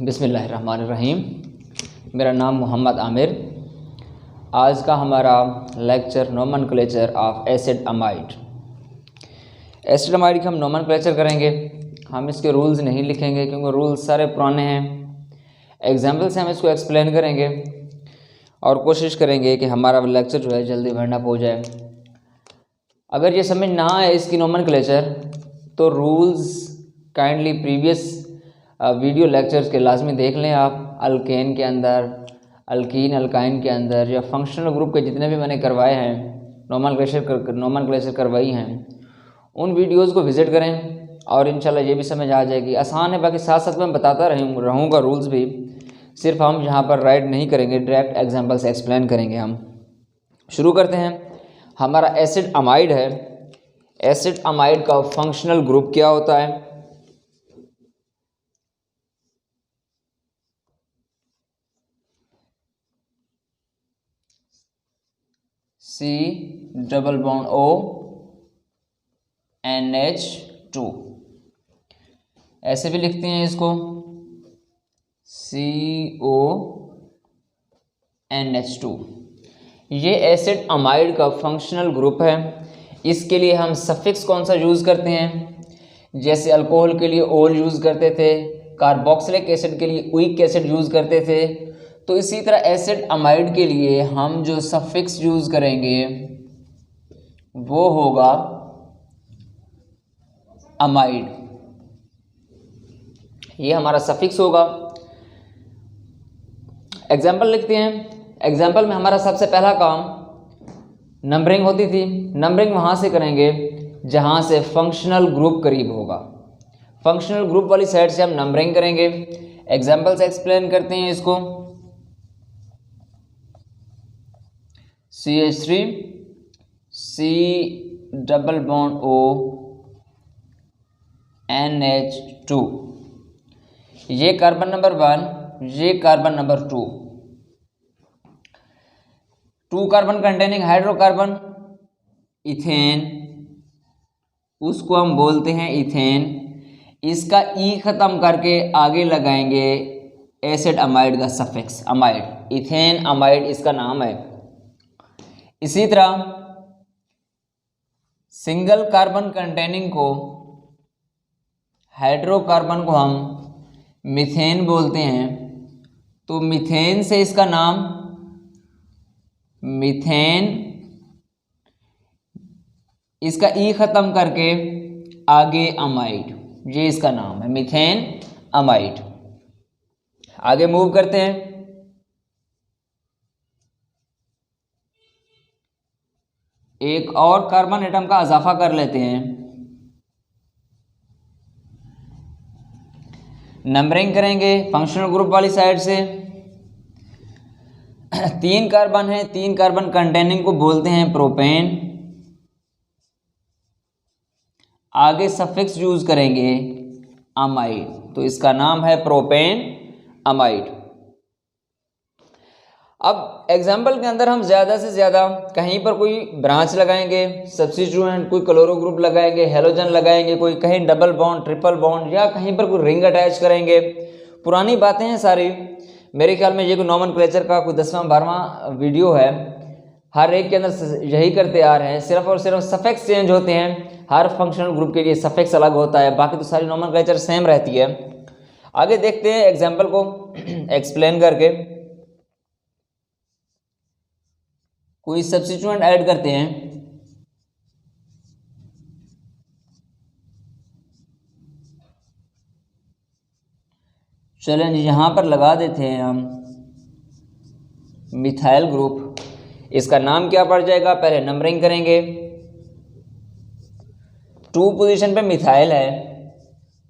बिस्मिल्लाहिर्रहमानिर्रहीम। मेरा नाम मोहम्मद आमिर। आज का हमारा lecture nomenclature of acid amide. Acid amide की हम नोमेनक्लेचर करेंगे। हम इसके रूल्स नहीं लिखेंगे क्योंकि रूल्स सारे पुराने हैं। एग्जाम्पल से हम इसको एक्सप्लेन करेंगे और कोशिश करेंगे कि हमारा लेक्चर जो है जल्दी भरना हो जाए। अगर ये समझ ना आए इसकी नोमेनक्लेचर तो rules kindly previous video lectures के लाजमी देख लें आप। अल्केन के अंदर, अल्कीन अल्काइन के अंदर या फंक्शनल ग्रुप के जितने भी मैंने करवाए हैं, नोमेनक्लेचर करवाई हैं, उन वीडियोज़ को विज़िट करें और इंशाल्लाह ये भी समझ आ जाएगी। आसान है, बाकी साथ साथ मैं बताता रहूँगा रूल्स भी। सिर्फ हम यहाँ पर राइट नहीं करेंगे, डायरेक्ट एग्जाम्पल से एक्सप्लेन करेंगे। हम शुरू करते हैं। हमारा एसिड अमाइड है। एसिड अमाइड का फंक्शनल ग्रुप क्या होता है? C+O NH2, ऐसे भी लिखते हैं इसको CONH2। ये एसिड अमाइड का फंक्शनल ग्रुप है। इसके लिए हम सफिक्स कौन सा यूज़ करते हैं? जैसे अल्कोहल के लिए ओल यूज़ करते थे, कार्बोक्सिलिक एसिड के लिए उइक एसिड यूज़ करते थे, तो इसी तरह एसिड अमाइड के लिए हम जो सफिक्स यूज़ करेंगे वो होगा अमाइड। ये हमारा सफिक्स होगा। एग्जाम्पल लिखते हैं। एग्जाम्पल में हमारा सबसे पहला काम नंबरिंग होती थी। नंबरिंग वहाँ से करेंगे जहाँ से फंक्शनल ग्रुप करीब होगा। फंक्शनल ग्रुप वाली साइड से हम नंबरिंग करेंगे। एग्जाम्पल से एक्सप्लेन करते हैं इसको। CH3 C+O NH2, ये कार्बन नंबर 1, ये carbon number 2। 2 carbon containing hydrocarbon ethane, उसको हम बोलते हैं इथेन। इसका ई ख़त्म करके आगे लगाएंगे एसिड अमाइड का सफिक्स अमाइड। इथेन अमाइड इसका नाम है। इसी तरह सिंगल कार्बन कंटेनिंग को हाइड्रोकार्बन को हम मीथेन बोलते हैं, तो मीथेन से इसका नाम मीथेन, इसका ई ख़त्म करके आगे अमाइड, ये इसका नाम है मीथेन अमाइड। आगे मूव करते हैं। एक और कार्बन एटम का इजाफा कर लेते हैं। नंबरिंग करेंगे फंक्शनल ग्रुप वाली साइड से। 3 कार्बन है, 3 कार्बन कंटेनिंग को बोलते हैं प्रोपेन। आगे सफिक्स यूज करेंगे अमाइड, तो इसका नाम है प्रोपेन अमाइड। अब एग्जाम्पल के अंदर हम ज़्यादा से ज़्यादा कहीं पर कोई ब्रांच लगाएंगे, सब्स्टिट्यूएंट, कोई क्लोरो ग्रुप लगाएंगे, हेलोजन लगाएंगे, कोई कहीं डबल बॉन्ड, ट्रिपल बॉन्ड, या कहीं पर कोई रिंग अटैच करेंगे। पुरानी बातें हैं सारी। मेरे ख्याल में ये कोई नोमेनक्लेचर का कोई 10वां 12वां वीडियो है। हर एक के अंदर यही करते आ रहे हैं। सिर्फ और सिर्फ सफिक्स चेंज होते हैं। हर फंक्शनल ग्रुप के लिए सफिक्स अलग होता है, बाकी तो सारी नोमेनक्लेचर सेम रहती है। आगे देखते हैं एग्जाम्पल को एक्सप्लेन करके। कोई सब्स्टिट्यूएंट ऐड करते हैं। चलें यहाँ पर लगा देते हैं हम मिथाइल ग्रुप। इसका नाम क्या पड़ जाएगा? पहले नंबरिंग करेंगे। 2 पोजीशन पे मिथाइल है,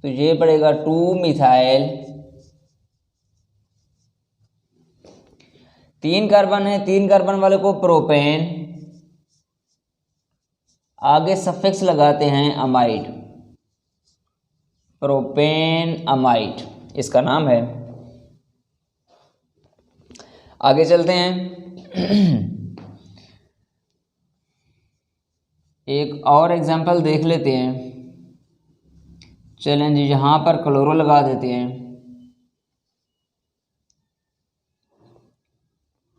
तो ये पड़ेगा 2 मिथाइल। 3 कार्बन है, 3 कार्बन वाले को प्रोपेन। आगे सफिक्स लगाते हैं अमाइड, प्रोपेन अमाइड इसका नाम है। आगे चलते हैं। एक और एग्जांपल देख लेते हैं। चलें जी, यहाँ पर क्लोरो लगा देते हैं।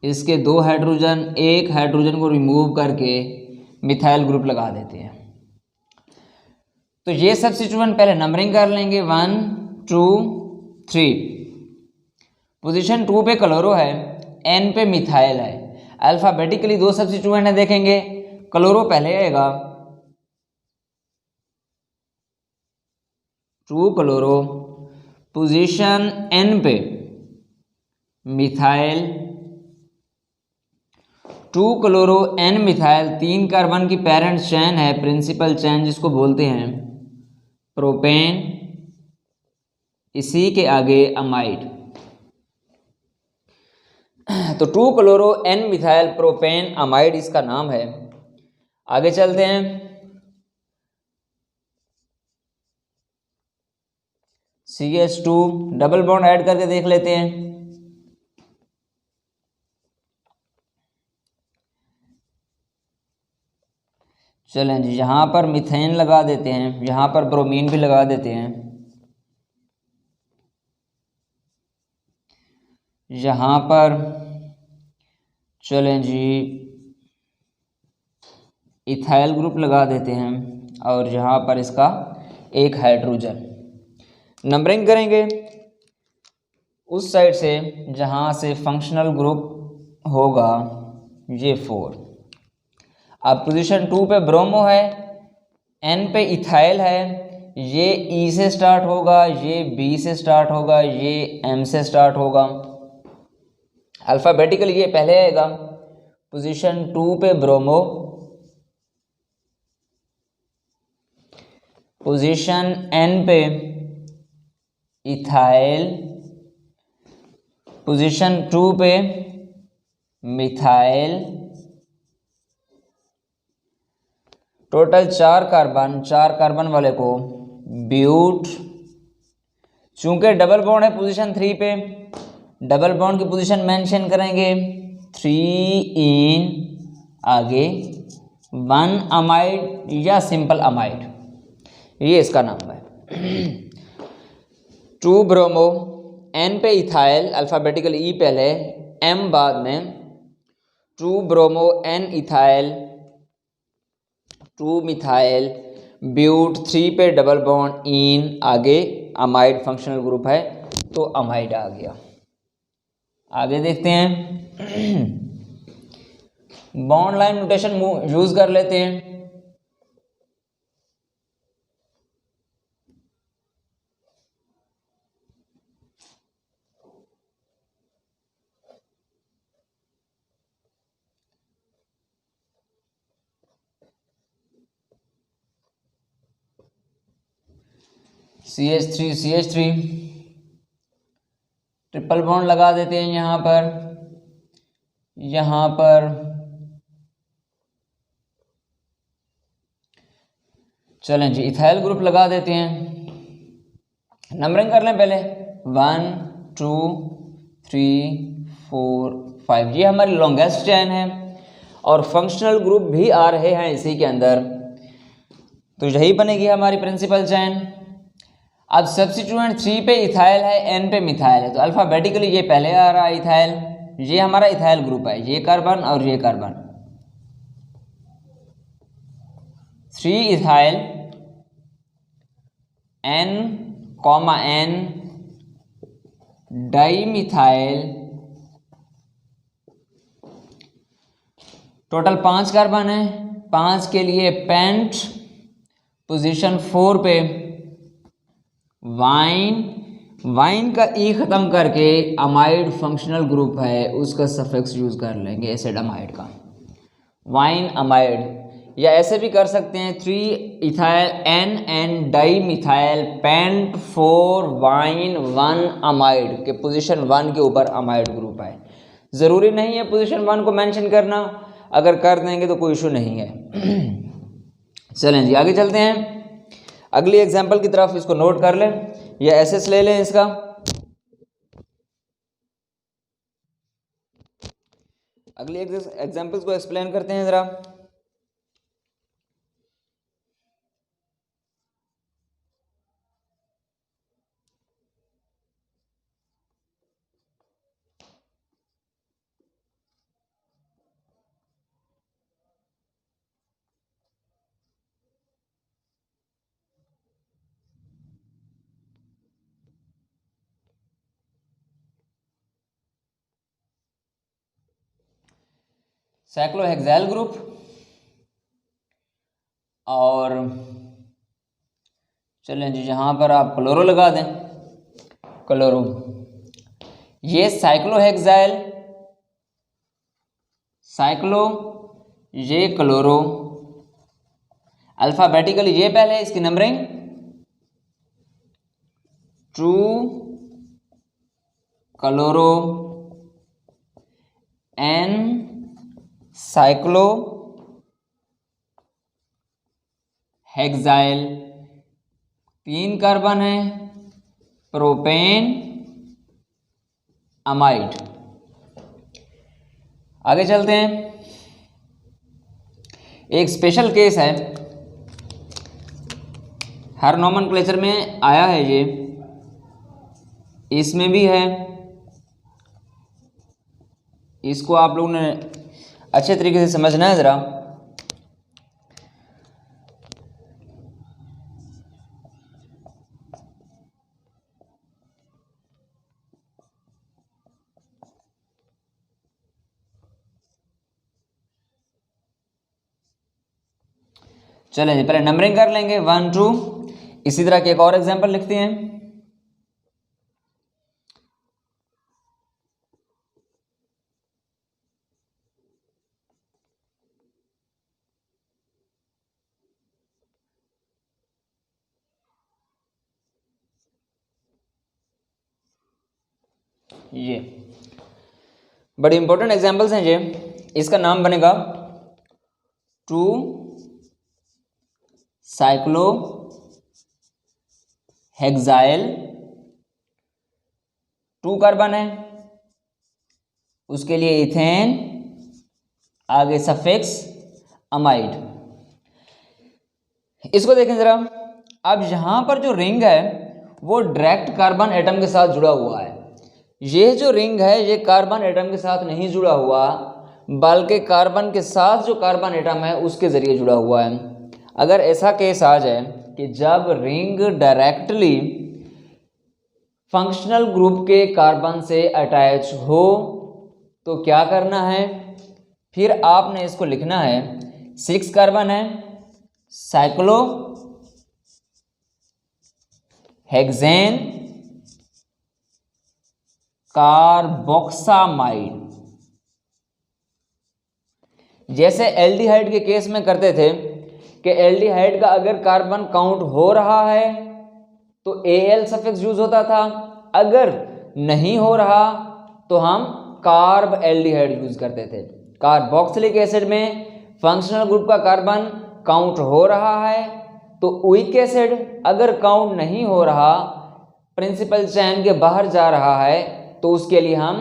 इसके 2 हाइड्रोजन, एक हाइड्रोजन को रिमूव करके मिथाइल ग्रुप लगा देते हैं। तो ये सब्स्टिट्यूएंट पहले नंबरिंग कर लेंगे 1 2 3। पोजीशन 2 पे क्लोरो है, N पे मिथाइल है। अल्फाबेटिकली 2 सब्स्टिट्यूएंट है, देखेंगे क्लोरो पहले आएगा, 2 क्लोरो। पोजीशन N पे methyl, 2 chloro N methyl, 3 carbon की पेरेंट चेन है, प्रिंसिपल चेन जिसको बोलते हैं प्रोपेन, इसी के आगे अमाइड। तो 2 chloro N methyl propane amide इसका नाम है। आगे चलते हैं। CH2 डबल बॉन्ड ऐड करके देख लेते हैं। चलें जी, यहाँ पर मीथेन लगा देते हैं, यहाँ पर ब्रोमीन भी लगा देते हैं, यहाँ पर चलें जी इथाइल ग्रुप लगा देते हैं, और यहाँ पर इसका एक हाइड्रोजन। नंबरिंग करेंगे उस साइड से जहाँ से फंक्शनल ग्रुप होगा, ये 4। अब पोजीशन 2 पे ब्रोमो है, N पे इथाइल है, ये E से स्टार्ट होगा, ये B से स्टार्ट होगा, ये M से स्टार्ट होगा। अल्फ़ाबेटिकली ये पहले आएगा। पोजीशन 2 पे ब्रोमो, पोजीशन N पे इथाइल, पोजीशन 2 पे मिथाइल। टोटल 4 कार्बन, 4 कार्बन वाले को ब्यूट। चूंकि डबल बॉन्ड है पोजीशन 3 पे, डबल बॉन्ड की पोजीशन मेंशन करेंगे 3 इन, आगे 1 अमाइड या सिंपल अमाइड, ये इसका नाम है। 2 ब्रोमो, N पे इथाइल, अल्फ़ाबेटिकल E पहले, M बाद में। 2 bromo N ethyl, 2 methyl, but, 3 पे डबल बॉन्ड, इन, आगे अमाइड फंक्शनल ग्रुप है तो अमाइड आ गया। आगे देखते हैं। बॉन्ड लाइन नोटेशन यूज कर लेते हैं। CH3 ट्रिपल बॉन्ड लगा देते हैं यहाँ पर, यहाँ पर चलें जी इथाइल ग्रुप लगा देते हैं। नंबरिंग कर लें पहले 1 2 3 4 5, ये हमारी लॉन्गेस्ट चेन है और फंक्शनल ग्रुप भी आ रहे हैं इसी के अंदर, तो यही बनेगी हमारी प्रिंसिपल चेन। अब सब्स्टिट्यूएंट 3 पे इथाइल है, N पे मिथाइल है, तो अल्फ़ाबेटिकली ये पहले आ रहा है इथाइल, ये हमारा इथाइल ग्रुप है, ये कार्बन और ये carbon. 3 ethyl, N, N di methyl, total 5 carbon है, 5 के लिए पेंट। पोजीशन 4 पे वाइन का ई ख़त्म करके अमाइड फंक्शनल ग्रुप है, उसका सफिक्स यूज़ कर लेंगे एसिड अमाइड का, वाइन अमाइड। या ऐसे भी कर सकते हैं 3 ethyl N di methyl paint 4 wine 1 amide के पोजीशन 1 के ऊपर अमाइड ग्रुप है। ज़रूरी नहीं है पोजीशन 1 को मेंशन करना, अगर कर देंगे तो कोई इशू नहीं है। चलें जी आगे चलते हैं अगली एग्जाम्पल की तरफ, इसको नोट कर लें या एसएस ले लें इसका। अगली एग्जाम्पल्स को एक्सप्लेन करते हैं ज़रा। साइक्लोहेक्साइल ग्रुप, और चलें जी यहाँ पर आप क्लोरो लगा दें, क्लोरो। ये साइक्लोहेक्साइल, साइक्लो, ये क्लोरो, अल्फाबेटिकली ये पहले इसकी numbering 2 chloro N cyclo hexyl, 3 carbon है, प्रोपेन अमाइड। आगे चलते हैं, एक स्पेशल केस है, हर नोमेनक्लेचर में आया है ये, इसमें भी है, इसको आप लोगों ने अच्छे तरीके से समझना है ज़रा। चलें जी, पहले नंबरिंग कर लेंगे 1 2। इसी तरह के एक और एग्जांपल लिखते हैं। ये बड़ी इंपॉर्टेंट एग्जांपल्स हैं ये। इसका नाम बनेगा 2 साइक्लो हेक्साइल, 2 कार्बन है, उसके लिए इथेन, आगे सफिक्स अमाइड। इसको देखें जरा। अब यहां पर जो रिंग है वो डायरेक्ट कार्बन एटम के साथ जुड़ा हुआ है। ये जो रिंग है ये कार्बन एटम के साथ नहीं जुड़ा हुआ, बल्कि कार्बन के साथ जो कार्बन एटम है उसके जरिए जुड़ा हुआ है। अगर ऐसा केस आ जाए कि जब रिंग डायरेक्टली फंक्शनल ग्रुप के कार्बन से अटैच हो तो क्या करना है, फिर आपने इसको लिखना है 6 कार्बन है, साइक्लो हेक्सेन कार्बोक्सामाइड। जैसे एल्डिहाइड के केस में करते थे कि एल्डिहाइड का अगर कार्बन काउंट हो रहा है तो Al सफिक्स यूज होता था, अगर नहीं हो रहा तो हम कार्ब एल्डिहाइड यूज करते थे। कार्बोक्सिलिक एसिड में फंक्शनल ग्रुप का कार्बन काउंट हो रहा है तो वीक एसिड, अगर काउंट नहीं हो रहा, प्रिंसिपल चेन के बाहर जा रहा है, तो उसके लिए हम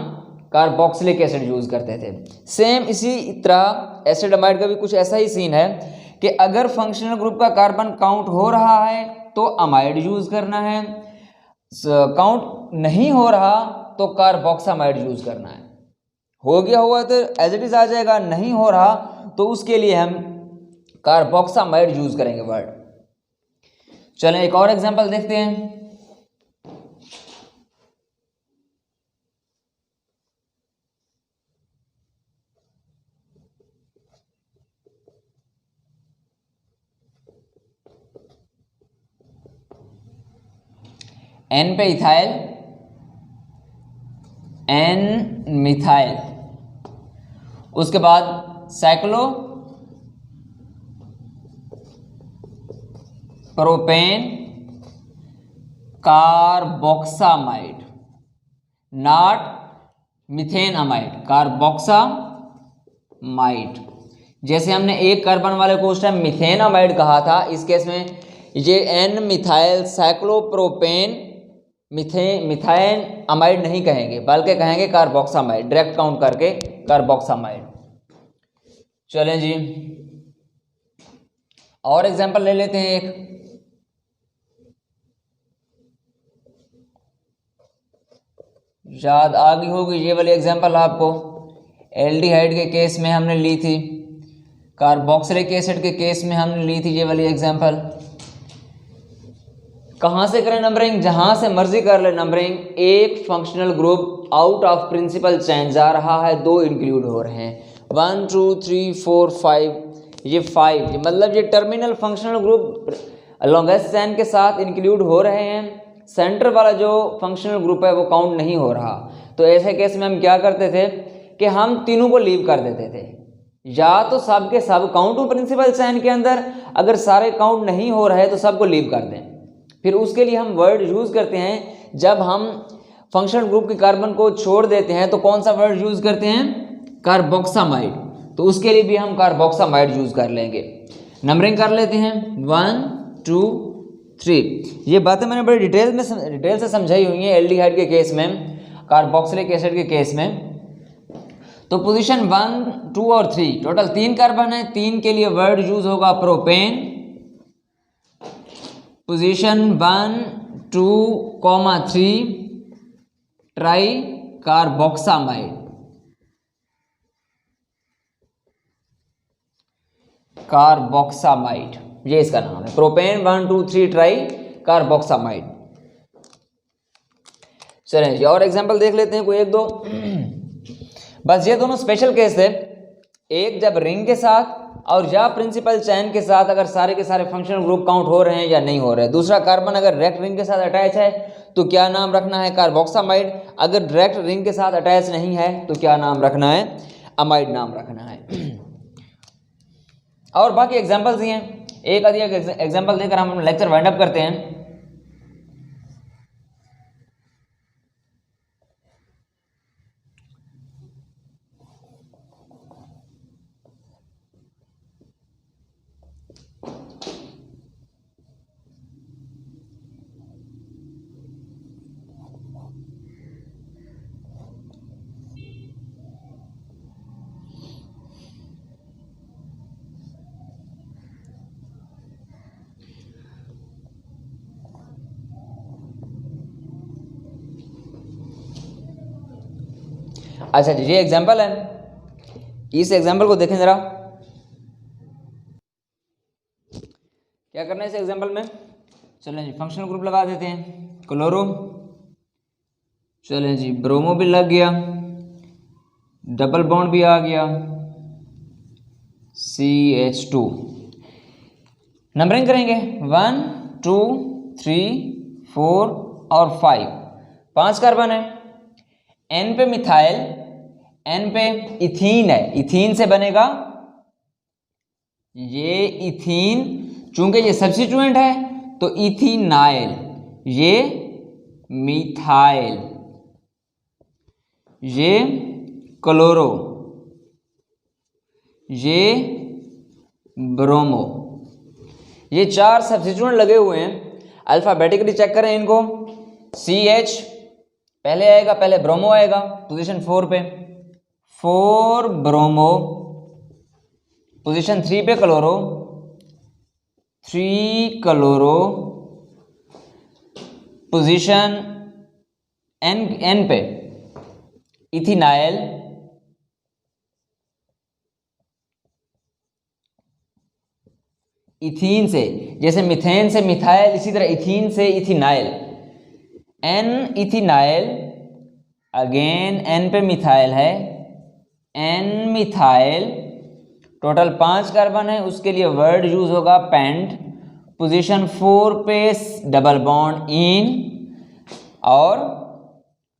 कार्बोक्सिलिक एसिड यूज करते थे। सेम इसी तरह एसिडमाइड का भी कुछ ऐसा ही सीन है कि अगर फंक्शनल ग्रुप का कार्बन काउंट हो रहा है तो अमाइड यूज करना है, काउंट नहीं हो रहा तो कार्बोक्सामाइड यूज करना है। हो गया हुआ तो एज इट इज आ जाएगा, नहीं हो रहा तो उसके लिए हम कार्बोक्सामाइड यूज करेंगे वर्ड। चलें एक और एग्जांपल देखते हैं। एन पे इथाइल, एन मिथाइल, उसके बाद cyclo propane carboxamide, not methane amide, carboxamide. जैसे हमने एक कार्बन वाले को उस टाइम मिथेन अमाइड कहा था, इस केस में ये एन मिथाइल साइक्लोप्रोपेन मिथाइन अमाइड नहीं कहेंगे, बल्कि कहेंगे कार्बोक्सामाइड, डायरेक्ट काउंट करके कार्बोक्सामाइड। चलें जी और एग्जांपल ले लेते हैं एक। याद आ गई होगी ये वाली एग्जांपल आपको, एल्डिहाइड के केस में हमने ली थी, कार्बोक्सिलिक एसिड के केस में हमने ली थी ये वाली एग्जांपल। कहाँ से करें नंबरिंग, जहां से मर्जी कर ले नंबरिंग। एक functional group out of principal chain जा रहा है, 2 इंक्लूड हो रहे हैं, 1 2 3 4 5, ये 5 मतलब ये टर्मिनल फंक्शनल ग्रुप लॉन्गेस्ट चैन के साथ इंक्लूड हो रहे हैं। सेंटर वाला जो फंक्शनल ग्रुप है वो काउंट नहीं हो रहा। तो ऐसे केस में हम क्या करते थे कि हम तीनों को लीव कर देते थे, या तो सब के सब काउंट हो प्रिंसिपल चैन के अंदर, अगर सारे काउंट नहीं हो रहे तो सबको लीव कर दें। फिर उसके लिए हम वर्ड यूज़ करते हैं, जब हम फंक्शनल ग्रुप के कार्बन को छोड़ देते हैं तो कौन सा वर्ड यूज़ करते हैं, कार्बोक्सामाइड। तो उसके लिए भी हम कार्बोक्सामाइड यूज़ कर लेंगे। नंबरिंग कर लेते हैं 1 2 3। ये बातें मैंने बड़ी डिटेल से समझाई हुई हैं एल्डिहाइड के केस में, कार्बोक्सिलिक एसिड के केस में। तो पोजीशन 1 2 और 3 टोटल 3 कार्बन है, 3 के लिए वर्ड यूज होगा propane. Position 1 2 3 try carboxamide, carboxamide ये इसका नाम है, प्रोपेन 1 2 3 ट्राई कार्बोक्सामाइड। चलें जी और एग्जांपल देख लेते हैं कोई एक दो। बस ये दोनों स्पेशल केस है, एक जब रिंग के साथ और या प्रिंसिपल चैन के साथ अगर सारे के सारे फंक्शनल ग्रुप काउंट हो रहे हैं या नहीं हो रहे। दूसरा कार्बन अगर डायरेक्ट रिंग के साथ अटैच है तो क्या नाम रखना है, कार्बोक्सामाइड। अगर डायरेक्ट रिंग के साथ अटैच नहीं है तो क्या नाम रखना है, अमाइड नाम रखना है। और बाकी एग्जाम्पल्स दिए हैं, एक अधिक एग्जाम्पल देकर हम लेक्चर वाइंड अप करते हैं। अच्छा जी, ये एग्जाम्पल है, इस एग्जाम्पल को देखें जरा। क्या करना है इस एग्जाम्पल में, चलें जी फंक्शनल ग्रुप लगा देते हैं, क्लोरो, चलें जी ब्रोमो भी लग गया, डबल बॉन्ड भी आ गया, CH2। नंबरिंग करेंगे 1 2 3 4 और 5, 5 कार्बन है। N पे मिथाइल, N पे इथीन है, इथीन से बनेगा ये इथीन, चूंकि ये सब्स्टिट्यूएंट है तो इथीनाइल, ये मिथाइल, ये क्लोरो, ये ब्रोमो। ये 4 सब्स्टिट्यूएंट लगे हुए हैं। अल्फाबेटिकली चेक करें इनको, CH पहले आएगा, पहले ब्रोमो आएगा पोजीशन 4 पे, 4 ब्रोमो, पोजीशन 3 पे क्लोरो, 3 क्लोरो, पोजीशन N पे इथेनाइल, इथीन से, जैसे मिथेन से मिथाइल इसी तरह इथीन से ethenyl, N ethenyl, again N पे मिथाइल है, N मिथाइल, टोटल 5 कार्बन है, उसके लिए वर्ड यूज होगा पेंट। पोजीशन 4 पे डबल बॉन्ड इन, और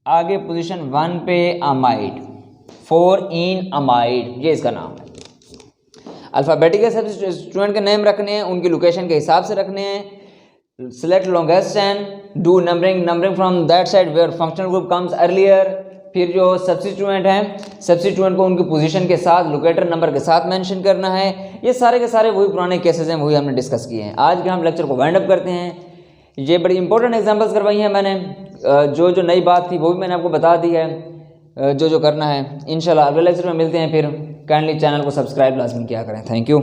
आगे पोजीशन 1 पे अमाइड, 4 इन अमाइड, ये इसका नाम है। अल्फाबेटिकल सब्स्टिट्यूएंट के नेम रखने हैं, उनकी लोकेशन के हिसाब से रखने हैं। Select longest chain, do numbering from that side where functional group comes earlier। फिर जो सब्स्टिट्यूएंट हैं, सब्स्टिट्यूएंट को उनकी पोजीशन के साथ लोकेटर नंबर के साथ मेंशन करना है। ये सारे के सारे वही पुराने केसेस हैं, वही हमने डिस्कस किए हैं। आज के हम लेक्चर को वाइंड अप करते हैं। ये बड़ी इंपॉर्टेंट एग्जांपल्स करवाई हैं मैंने, जो नई बात थी वो भी मैंने आपको बता दी है, जो करना है। इंशाल्लाह अगले लेक्चर में मिलते हैं। फिर काइंडली चैनल को सब्सक्राइब लाजमी किया करें। Thank you.